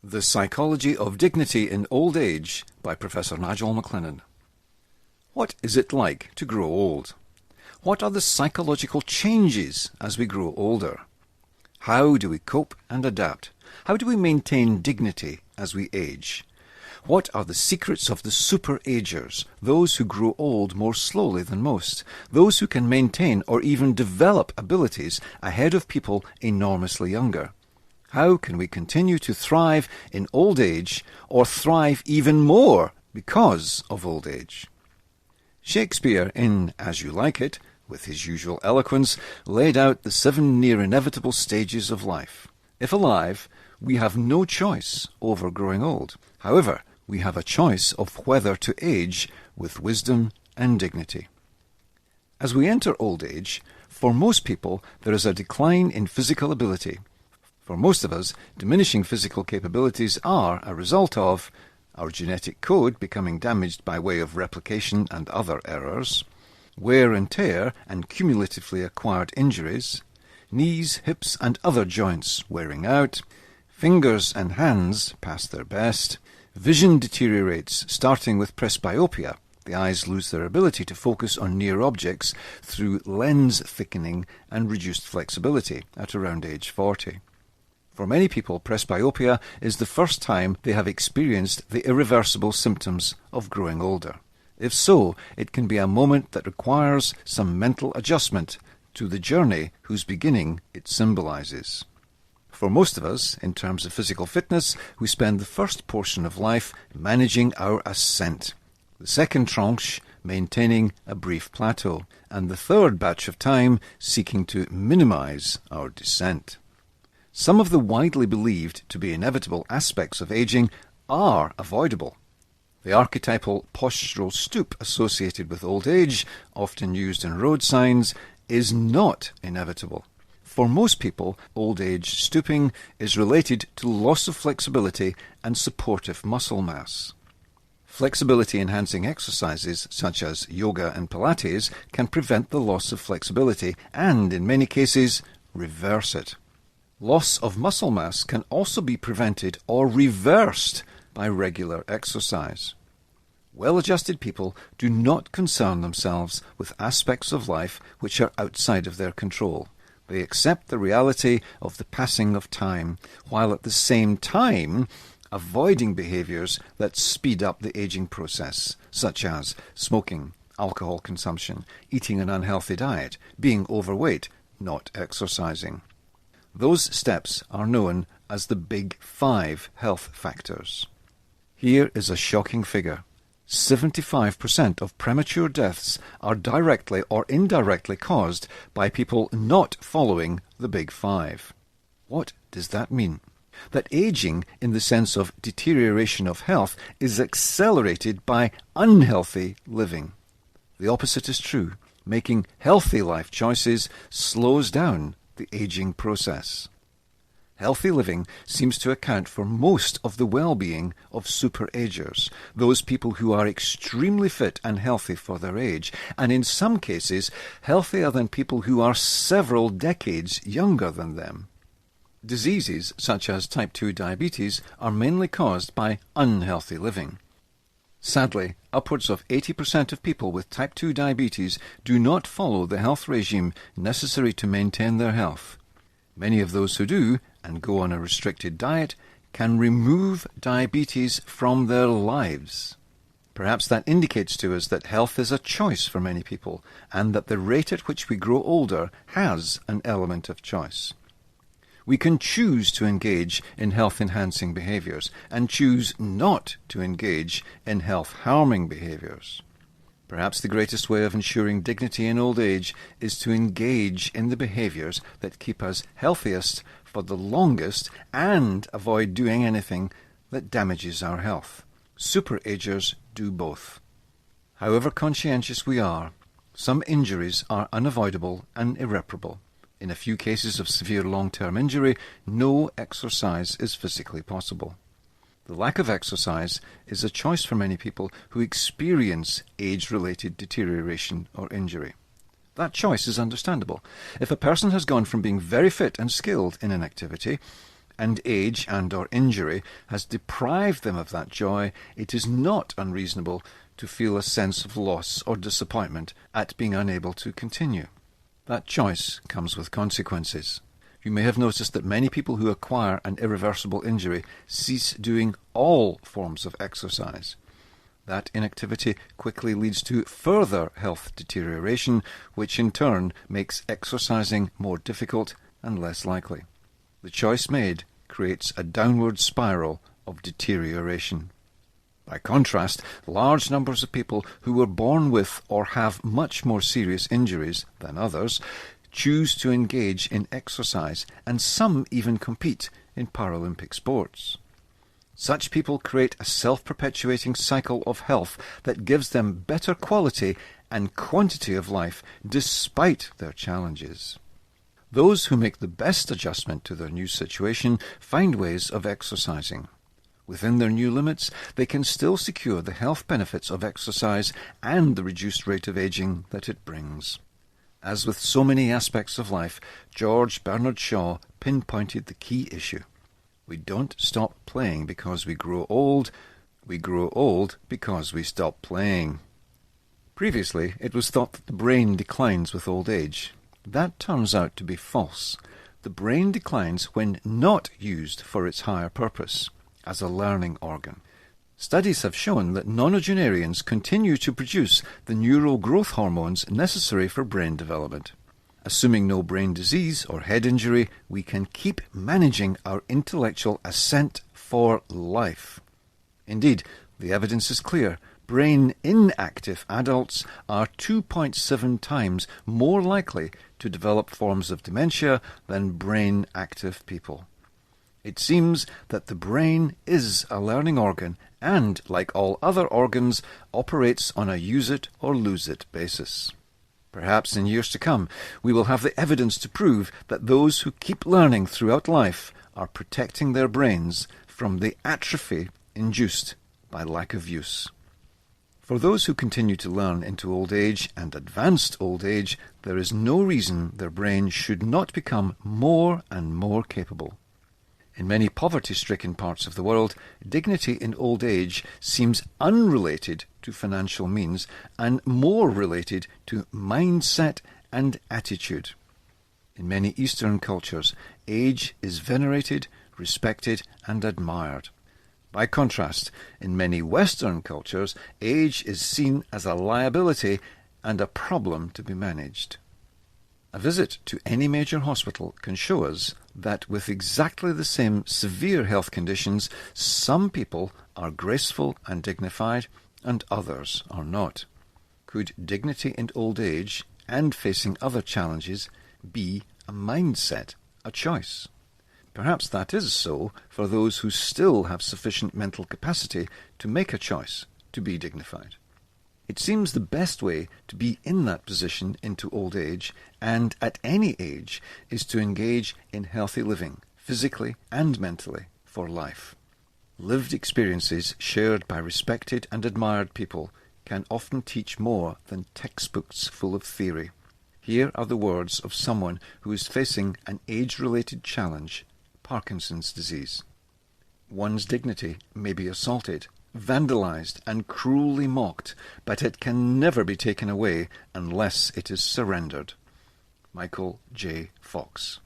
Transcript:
The Psychology of Dignity in Old Age by Professor Nigel MacLennan. What is it like to grow old? What are the psychological changes as we grow older? How do we cope and adapt? How do we maintain dignity as we age? What are the secrets of the super-agers, those who grow old more slowly than most, those who can maintain or even develop abilities ahead of people enormously younger? How can we continue to thrive in old age, or thrive even more because of old age? Shakespeare, in As You Like It, with his usual eloquence, laid out the 7 near-inevitable stages of life. If alive, we have no choice over growing old. However, we have a choice of whether to age with wisdom and dignity. As we enter old age, for most people there is a decline in physical ability. For most of us, diminishing physical capabilities are a result of our genetic code becoming damaged by way of replication and other errors, wear and tear and cumulatively acquired injuries, knees, hips and other joints wearing out, fingers and hands past their best, vision deteriorates starting with presbyopia. The eyes lose their ability to focus on near objects through lens thickening and reduced flexibility at around age 40. For many people, presbyopia is the first time they have experienced the irreversible symptoms of growing older. If so, it can be a moment that requires some mental adjustment to the journey whose beginning it symbolizes. For most of us, in terms of physical fitness, we spend the first portion of life managing our ascent, the second tranche maintaining a brief plateau, and the third batch of time seeking to minimize our descent. Some of the widely believed to be inevitable aspects of aging are avoidable. The archetypal postural stoop associated with old age, often used in road signs, is not inevitable. For most people, old age stooping is related to loss of flexibility and supportive muscle mass. Flexibility-enhancing exercises such as yoga and Pilates can prevent the loss of flexibility and, in many cases, reverse it. Loss of muscle mass can also be prevented or reversed by regular exercise. Well-adjusted people do not concern themselves with aspects of life which are outside of their control. They accept the reality of the passing of time, while at the same time avoiding behaviors that speed up the aging process, such as smoking, alcohol consumption, eating an unhealthy diet, being overweight, not exercising. Those steps are known as the Big 5 health factors. Here is a shocking figure. 75% of premature deaths are directly or indirectly caused by people not following the Big 5. What does that mean? That aging, in the sense of deterioration of health, is accelerated by unhealthy living. The opposite is true. Making healthy life choices slows down the aging process. Healthy living seems to account for most of the well-being of super-agers, those people who are extremely fit and healthy for their age, and in some cases healthier than people who are several decades younger than them. Diseases such as type 2 diabetes are mainly caused by unhealthy living. Sadly, upwards of 80% of people with type 2 diabetes do not follow the health regime necessary to maintain their health. Many of those who do, and go on a restricted diet, can remove diabetes from their lives. Perhaps that indicates to us that health is a choice for many people, and that the rate at which we grow older has an element of choice. We can choose to engage in health-enhancing behaviors and choose not to engage in health-harming behaviors. Perhaps the greatest way of ensuring dignity in old age is to engage in the behaviors that keep us healthiest for the longest and avoid doing anything that damages our health. Super-agers do both. However conscientious we are, some injuries are unavoidable and irreparable. In a few cases of severe long-term injury, no exercise is physically possible. The lack of exercise is a choice for many people who experience age-related deterioration or injury. That choice is understandable. If a person has gone from being very fit and skilled in an activity and age and/or injury has deprived them of that joy, it is not unreasonable to feel a sense of loss or disappointment at being unable to continue. That choice comes with consequences. You may have noticed that many people who acquire an irreversible injury cease doing all forms of exercise. That inactivity quickly leads to further health deterioration, which in turn makes exercising more difficult and less likely. The choice made creates a downward spiral of deterioration. By contrast, large numbers of people who were born with or have much more serious injuries than others choose to engage in exercise, and some even compete in Paralympic sports. Such people create a self-perpetuating cycle of health that gives them better quality and quantity of life despite their challenges. Those who make the best adjustment to their new situation find ways of exercising. Within their new limits, they can still secure the health benefits of exercise and the reduced rate of aging that it brings. As with so many aspects of life, George Bernard Shaw pinpointed the key issue. We don't stop playing because we grow old because we stop playing. Previously, it was thought that the brain declines with old age. That turns out to be false. The brain declines when not used for its higher purpose, as a learning organ. Studies have shown that nonagenarians continue to produce the neural growth hormones necessary for brain development. Assuming no brain disease or head injury, we can keep managing our intellectual ascent for life. Indeed, the evidence is clear. Brain inactive adults are 2.7 times more likely to develop forms of dementia than brain active people. It seems that the brain is a learning organ and, like all other organs, operates on a use-it-or-lose-it basis. Perhaps in years to come, we will have the evidence to prove that those who keep learning throughout life are protecting their brains from the atrophy induced by lack of use. For those who continue to learn into old age and advanced old age, there is no reason their brain should not become more and more capable. In many poverty-stricken parts of the world, dignity in old age seems unrelated to financial means and more related to mindset and attitude. In many Eastern cultures, age is venerated, respected, and admired. By contrast, in many Western cultures, age is seen as a liability and a problem to be managed. A visit to any major hospital can show us that with exactly the same severe health conditions, some people are graceful and dignified, and others are not. Could dignity in old age and facing other challenges be a mindset, a choice? Perhaps that is so for those who still have sufficient mental capacity to make a choice to be dignified. It seems the best way to be in that position into old age, and at any age, is to engage in healthy living, physically and mentally, for life. Lived experiences shared by respected and admired people can often teach more than textbooks full of theory. Here are the words of someone who is facing an age-related challenge, Parkinson's disease. One's dignity may be assaulted, vandalized and cruelly mocked, but it can never be taken away unless it is surrendered. Michael J. Fox.